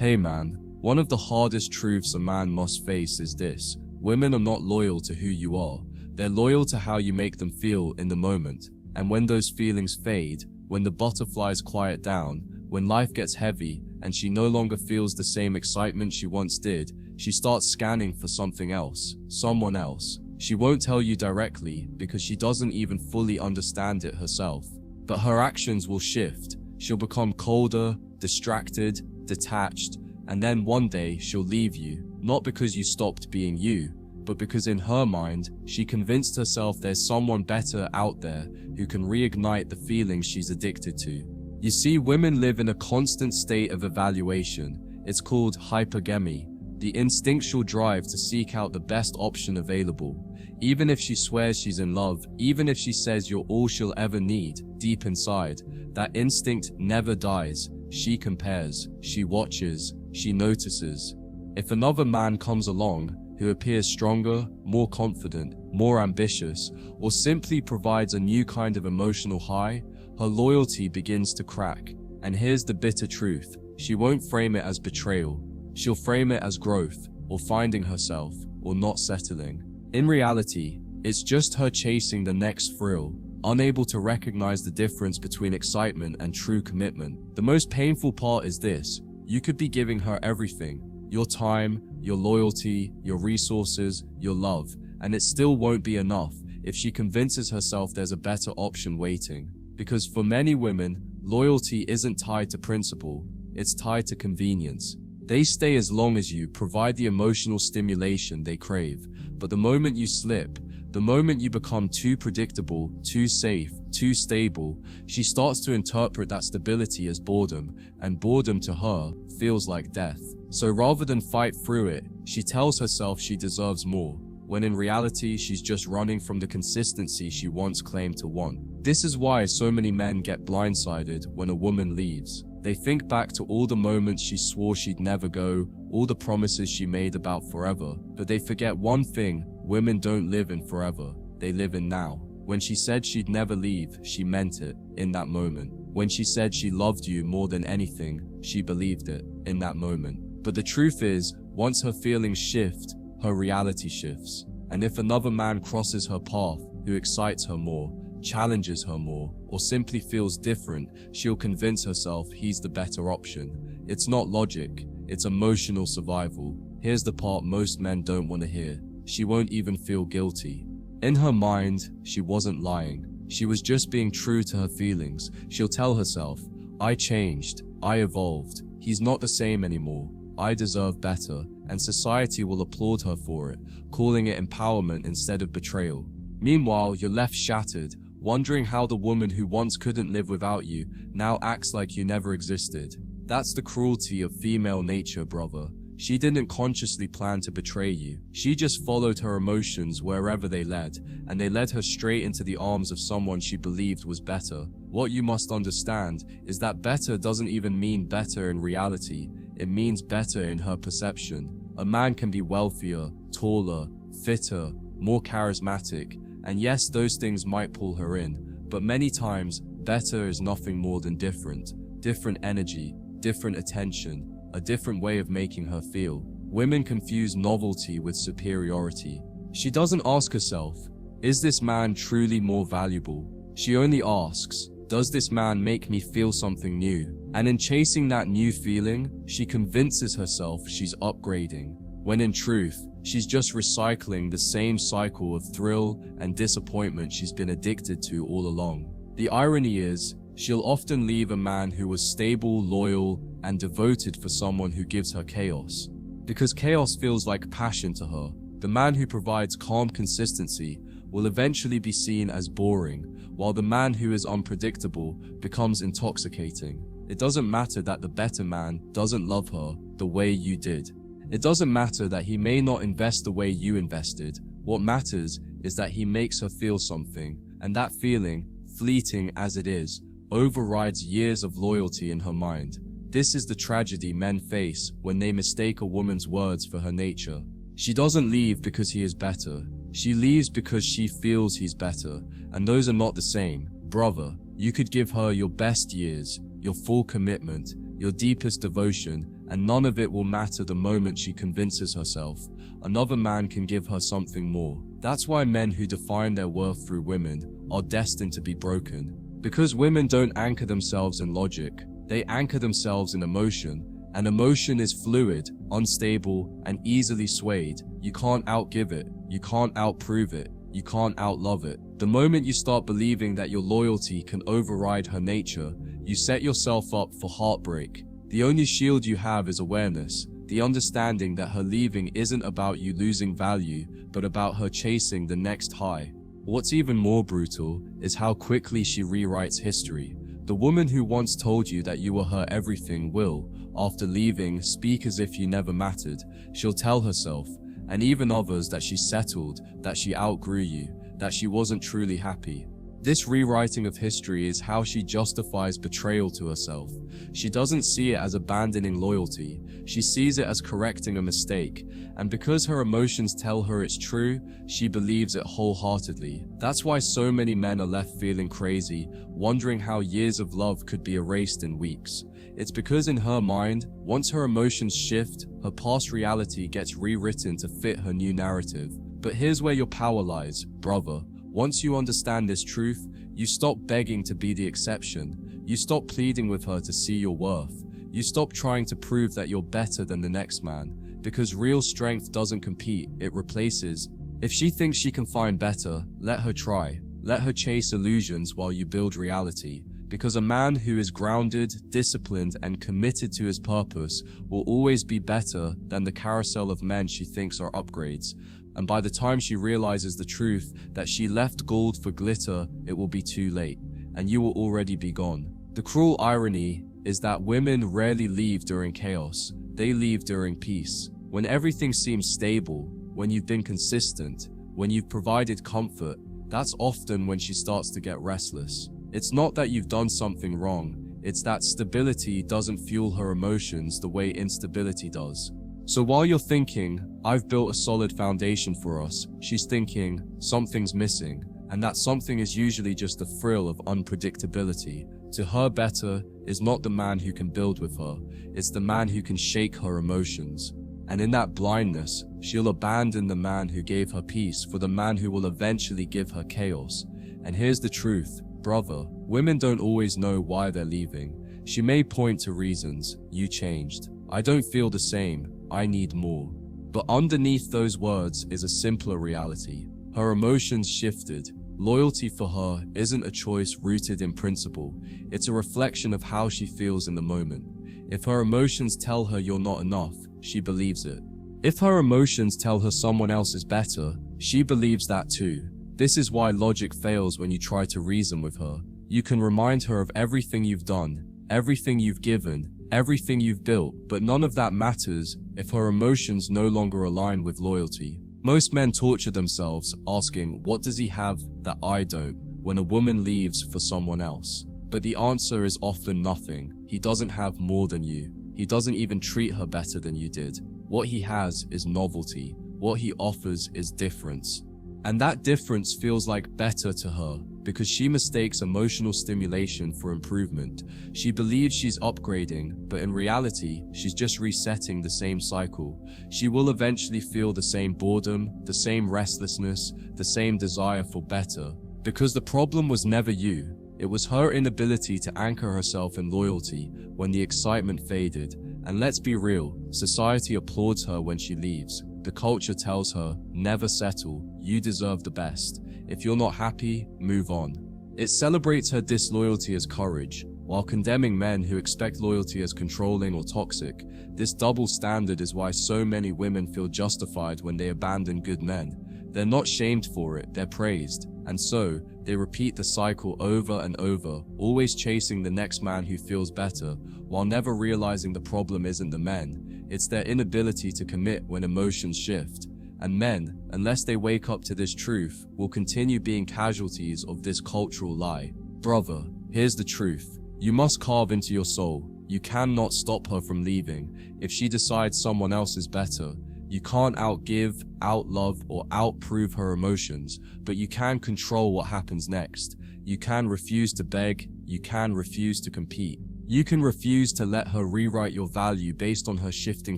Hey man, one of the hardest truths a man must face is this: women are not loyal to who you are. They're loyal to how you make them feel in the moment. And when those feelings fade, when the butterflies quiet down, when life gets heavy and she no longer feels the same excitement she once did, she starts scanning for something else, someone else. She won't tell you directly because she doesn't even fully understand it herself. But her actions will shift. She'll become colder, distracted, detached, and then one day she'll leave you, not because you stopped being you, but because in her mind, she convinced herself there's someone better out there who can reignite the feelings she's addicted to. You see, women live in a constant state of evaluation. It's called hypergamy, the instinctual drive to seek out the best option available. Even if she swears she's in love, even if she says you're all she'll ever need, deep inside, that instinct never dies. She compares, she watches, she notices. If another man comes along who appears stronger, more confident, more ambitious, or simply provides a new kind of emotional high, her loyalty begins to crack. And here's the bitter truth: she won't frame it as betrayal. She'll frame it as growth, or finding herself, or not settling. In reality, it's just her chasing the next thrill, unable to recognize the difference between excitement and true commitment. The most painful part is this: you could be giving her everything, your time, your loyalty, your resources, your love, and it still won't be enough if she convinces herself there's a better option waiting. Because for many women, loyalty isn't tied to principle, it's tied to convenience. They stay as long as you provide the emotional stimulation they crave, but the moment you slip, the moment you become too predictable, too safe, too stable, she starts to interpret that stability as boredom, and boredom to her feels like death. So rather than fight through it, she tells herself she deserves more, when in reality she's just running from the consistency she once claimed to want. This is why so many men get blindsided when a woman leaves. They think back to all the moments she swore she'd never go, all the promises she made about forever, but they forget one thing: women don't live in forever, they live in now. When she said she'd never leave, she meant it, in that moment. When she said she loved you more than anything, she believed it, in that moment. But the truth is, once her feelings shift, her reality shifts. And if another man crosses her path, who excites her more, challenges her more, or simply feels different, she'll convince herself he's the better option. It's not logic, it's emotional survival. Here's the part most men don't want to hear: she won't even feel guilty. In her mind, she wasn't lying. She was just being true to her feelings. She'll tell herself, I changed, I evolved, he's not the same anymore, I deserve better, and society will applaud her for it, calling it empowerment instead of betrayal. Meanwhile, you're left shattered, wondering how the woman who once couldn't live without you now acts like you never existed. That's the cruelty of female nature, brother. She didn't consciously plan to betray you. She just followed her emotions wherever they led, and they led her straight into the arms of someone she believed was better. What you must understand is that better doesn't even mean better in reality. It means better in her perception. A man can be wealthier, taller, fitter, more charismatic, and yes, those things might pull her in, but many times, better is nothing more than different. Different energy, different attention, a different way of making her feel. Women confuse novelty with superiority. She doesn't ask herself, is this man truly more valuable? She only asks, does this man make me feel something new? And in chasing that new feeling, she convinces herself she's upgrading, when in truth, she's just recycling the same cycle of thrill and disappointment she's been addicted to all along. The irony is, she'll often leave a man who was stable, loyal, and devoted for someone who gives her chaos. Because chaos feels like passion to her. The man who provides calm consistency will eventually be seen as boring, while the man who is unpredictable becomes intoxicating. It doesn't matter that the better man doesn't love her the way you did. It doesn't matter that he may not invest the way you invested. What matters is that he makes her feel something, and that feeling, fleeting as it is, overrides years of loyalty in her mind. This is the tragedy men face when they mistake a woman's words for her nature. She doesn't leave because he is better. She leaves because she feels he's better, and those are not the same. Brother, you could give her your best years, your full commitment, your deepest devotion, and none of it will matter the moment she convinces herself another man can give her something more. That's why men who define their worth through women are destined to be broken. Because women don't anchor themselves in logic, they anchor themselves in emotion, and emotion is fluid, unstable, and easily swayed. You can't outgive it, you can't outprove it, you can't outlove it. The moment you start believing that your loyalty can override her nature, you set yourself up for heartbreak. The only shield you have is awareness, the understanding that her leaving isn't about you losing value, but about her chasing the next high. What's even more brutal is how quickly she rewrites history. The woman who once told you that you were her everything will, after leaving, speak as if you never mattered. She'll tell herself, and even others, that she settled, that she outgrew you, that she wasn't truly happy. This rewriting of history is how she justifies betrayal to herself. She doesn't see it as abandoning loyalty, she sees it as correcting a mistake, and because her emotions tell her it's true, she believes it wholeheartedly. That's why so many men are left feeling crazy, wondering how years of love could be erased in weeks. It's because in her mind, once her emotions shift, her past reality gets rewritten to fit her new narrative. But here's where your power lies, brother. Once you understand this truth, you stop begging to be the exception. You stop pleading with her to see your worth. You stop trying to prove that you're better than the next man. Because real strength doesn't compete, it replaces. If she thinks she can find better, let her try. Let her chase illusions while you build reality. Because a man who is grounded, disciplined, and committed to his purpose will always be better than the carousel of men she thinks are upgrades. And by the time she realizes the truth that she left gold for glitter, it will be too late, and you will already be gone. The cruel irony is that women rarely leave during chaos, they leave during peace. When everything seems stable, when you've been consistent, when you've provided comfort, that's often when she starts to get restless. It's not that you've done something wrong, it's that stability doesn't fuel her emotions the way instability does. So while you're thinking, I've built a solid foundation for us, she's thinking, something's missing, and that something is usually just the thrill of unpredictability. To her, better is not the man who can build with her, it's the man who can shake her emotions. And in that blindness, she'll abandon the man who gave her peace for the man who will eventually give her chaos. And here's the truth, brother, women don't always know why they're leaving. She may point to reasons, you changed, I don't feel the same, I need more. But underneath those words is a simpler reality. Her emotions shifted. Loyalty for her isn't a choice rooted in principle. It's a reflection of how she feels in the moment. If her emotions tell her you're not enough, she believes it. If her emotions tell her someone else is better, she believes that too. This is why logic fails when you try to reason with her. You can remind her of everything you've done, everything you've given, everything you've built, but none of that matters if her emotions no longer align with loyalty. Most men torture themselves asking, what does he have that I don't, when a woman leaves for someone else? But the answer is often nothing. He doesn't have more than you. He doesn't even treat her better than you did. What he has is novelty. What he offers is difference. And that difference feels like better to her because she mistakes emotional stimulation for improvement. She believes she's upgrading, but in reality, she's just resetting the same cycle. She will eventually feel the same boredom, the same restlessness, the same desire for better. Because the problem was never you. It was her inability to anchor herself in loyalty when the excitement faded. And let's be real, society applauds her when she leaves. The culture tells her, never settle, you deserve the best. If you're not happy, move on. It celebrates her disloyalty as courage, while condemning men who expect loyalty as controlling or toxic. This double standard is why so many women feel justified when they abandon good men. They're not shamed for it, they're praised. And so, they repeat the cycle over and over, always chasing the next man who feels better, while never realizing the problem isn't the men. It's their inability to commit when emotions shift. And men, unless they wake up to this truth, will continue being casualties of this cultural lie. Brother, here's the truth. You must carve into your soul. You cannot stop her from leaving. If she decides someone else is better, you can't outgive, outlove, or outprove her emotions, but you can control what happens next. You can refuse to beg, you can refuse to compete. You can refuse to let her rewrite your value based on her shifting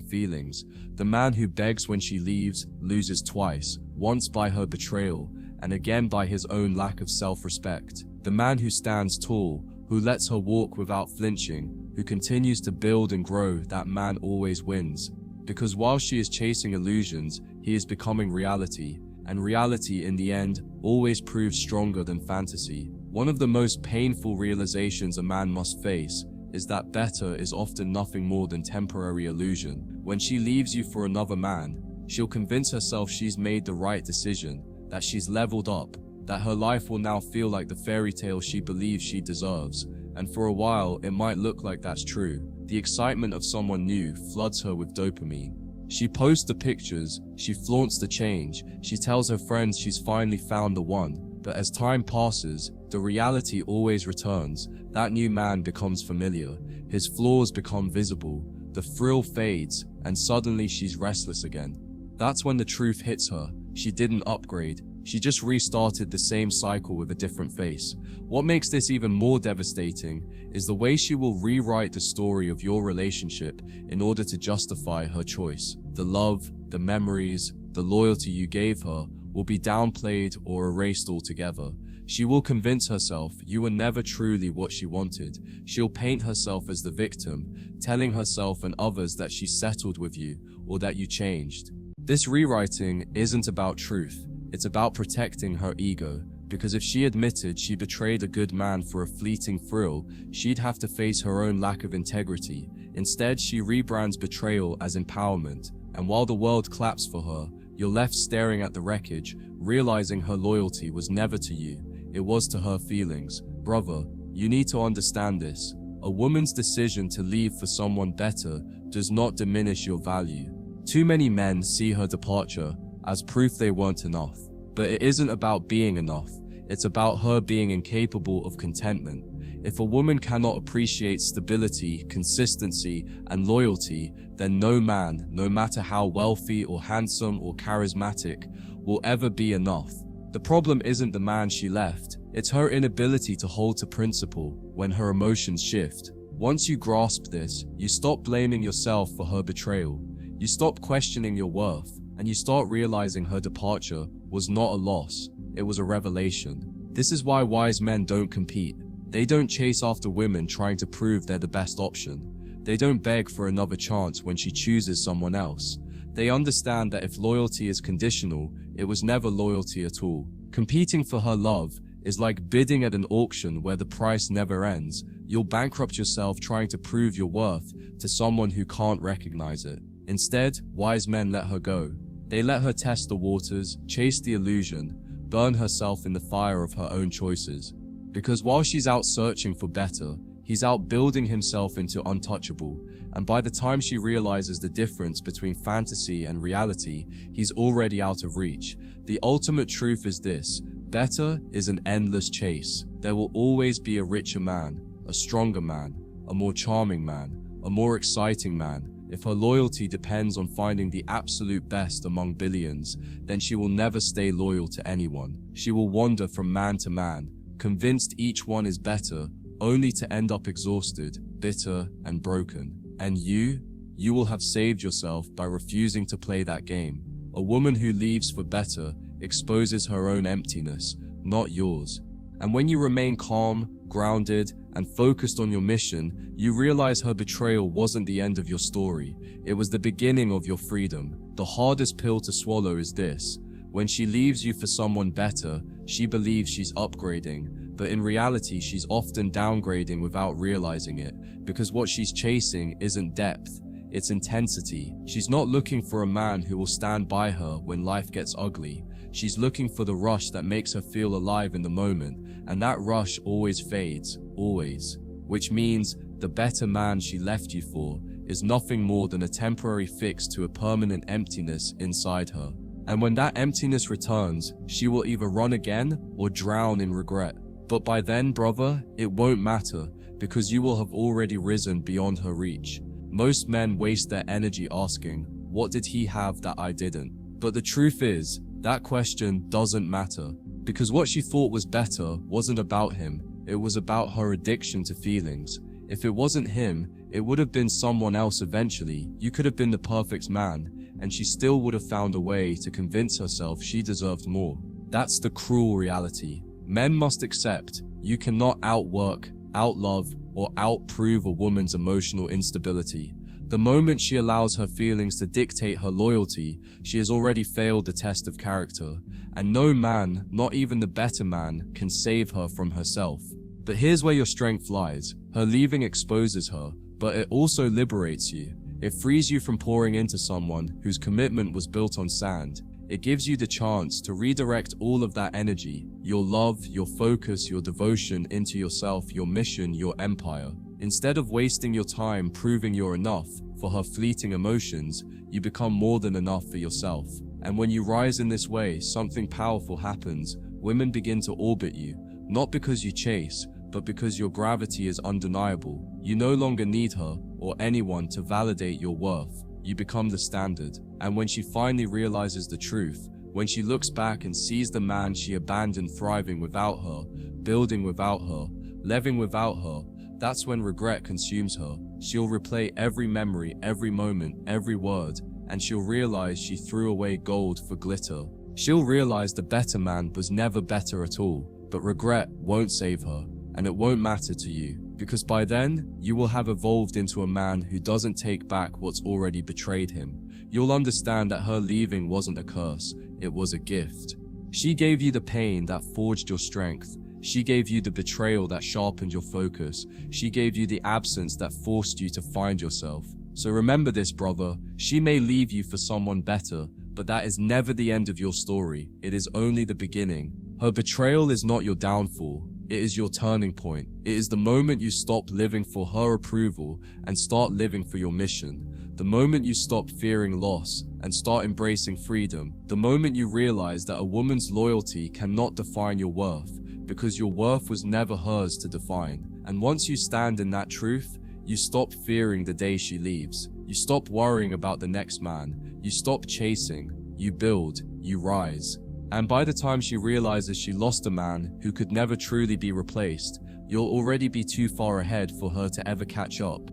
feelings. The man who begs when she leaves loses twice, once by her betrayal, and again by his own lack of self-respect. The man who stands tall, who lets her walk without flinching, who continues to build and grow, that man always wins. Because while she is chasing illusions, he is becoming reality, and reality in the end always proves stronger than fantasy. One of the most painful realizations a man must face is that better is often nothing more than temporary illusion. When she leaves you for another man, she'll convince herself she's made the right decision, that she's leveled up, that her life will now feel like the fairy tale she believes she deserves. And for a while, it might look like that's true. The excitement of someone new floods her with dopamine. She posts the pictures, she flaunts the change, she tells her friends she's finally found the one. But as time passes, the reality always returns. That new man becomes familiar, his flaws become visible, the thrill fades, and suddenly she's restless again. That's when the truth hits her. She didn't upgrade, she just restarted the same cycle with a different face. What makes this even more devastating is the way she will rewrite the story of your relationship in order to justify her choice. The love, the memories, the loyalty you gave her will be downplayed or erased altogether. She will convince herself you were never truly what she wanted. She'll paint herself as the victim, telling herself and others that she settled with you or that you changed. This rewriting isn't about truth, it's about protecting her ego. Because if she admitted she betrayed a good man for a fleeting thrill, she'd have to face her own lack of integrity. Instead, she rebrands betrayal as empowerment, and while the world claps for her, you're left staring at the wreckage, realizing her loyalty was never to you, it was to her feelings. Brother, you need to understand this. A woman's decision to leave for someone better does not diminish your value. Too many men see her departure as proof they weren't enough. But it isn't about being enough, it's about her being incapable of contentment. If a woman cannot appreciate stability, consistency, and loyalty, then no man, no matter how wealthy or handsome or charismatic, will ever be enough. The problem isn't the man she left, it's her inability to hold to principle when her emotions shift. Once you grasp this, you stop blaming yourself for her betrayal. You stop questioning your worth, and you start realizing her departure was not a loss, it was a revelation. This is why wise men don't compete. They don't chase after women trying to prove they're the best option. They don't beg for another chance when she chooses someone else. They understand that if loyalty is conditional, it was never loyalty at all. Competing for her love is like bidding at an auction where the price never ends. You'll bankrupt yourself trying to prove your worth to someone who can't recognize it. Instead, wise men let her go. They let her test the waters, chase the illusion, burn herself in the fire of her own choices. Because while she's out searching for better, he's out building himself into untouchable, and by the time she realizes the difference between fantasy and reality, he's already out of reach. The ultimate truth is this: better is an endless chase. There will always be a richer man, a stronger man, a more charming man, a more exciting man. If her loyalty depends on finding the absolute best among billions, then she will never stay loyal to anyone. She will wander from man to man, convinced each one is better, only to end up exhausted, bitter, and broken. And you will have saved yourself by refusing to play that game. A woman who leaves for better exposes her own emptiness, not yours. And when you remain calm, grounded, and focused on your mission, you realize her betrayal wasn't the end of your story. It was the beginning of your freedom. The hardest pill to swallow is this: when she leaves you for someone better, she believes she's upgrading, but in reality she's often downgrading without realizing it, because what she's chasing isn't depth, it's intensity. She's not looking for a man who will stand by her when life gets ugly. She's looking for the rush that makes her feel alive in the moment, and that rush always fades, always. Which means the better man she left you for is nothing more than a temporary fix to a permanent emptiness inside her. And when that emptiness returns, she will either run again or drown in regret. But by then, brother, it won't matter, because you will have already risen beyond her reach. Most men waste their energy asking, what did he have that I didn't? But the truth is, that question doesn't matter, because what she thought was better wasn't about him, it was about her addiction to feelings. If it wasn't him, it would have been someone else eventually. You could have been the perfect man, and she still would have found a way to convince herself she deserved more. That's the cruel reality. Men must accept you cannot outwork, outlove, or outprove a woman's emotional instability. The moment she allows her feelings to dictate her loyalty, she has already failed the test of character, and no man, not even the better man, can save her from herself. But here's where your strength lies. Her leaving exposes her, but it also liberates you. It frees you from pouring into someone whose commitment was built on sand. It gives you the chance to redirect all of that energy, your love, your focus, your devotion into yourself, your mission, your empire. Instead of wasting your time proving you're enough for her fleeting emotions, you become more than enough for yourself. And when you rise in this way, something powerful happens. Women begin to orbit you, not because you chase, but because your gravity is undeniable. You no longer need her or anyone to validate your worth. You become the standard. And when she finally realizes the truth, when she looks back and sees the man she abandoned thriving without her, building without her, living without her, that's when regret consumes her. She'll replay every memory, every moment, every word, and she'll realize she threw away gold for glitter. She'll realize the better man was never better at all. But regret won't save her, and it won't matter to you, because by then, you will have evolved into a man who doesn't take back what's already betrayed him. You'll understand that her leaving wasn't a curse, it was a gift. She gave you the pain that forged your strength. She gave you the betrayal that sharpened your focus. She gave you the absence that forced you to find yourself. So remember this, brother. She may leave you for someone better, but that is never the end of your story. It is only the beginning. Her betrayal is not your downfall. It is your turning point. It is the moment you stop living for her approval and start living for your mission. The moment you stop fearing loss and start embracing freedom. The moment you realize that a woman's loyalty cannot define your worth, because your worth was never hers to define. And once you stand in that truth, you stop fearing the day she leaves. You stop worrying about the next man. You stop chasing. You build. You rise. And by the time she realizes she lost a man who could never truly be replaced, you'll already be too far ahead for her to ever catch up.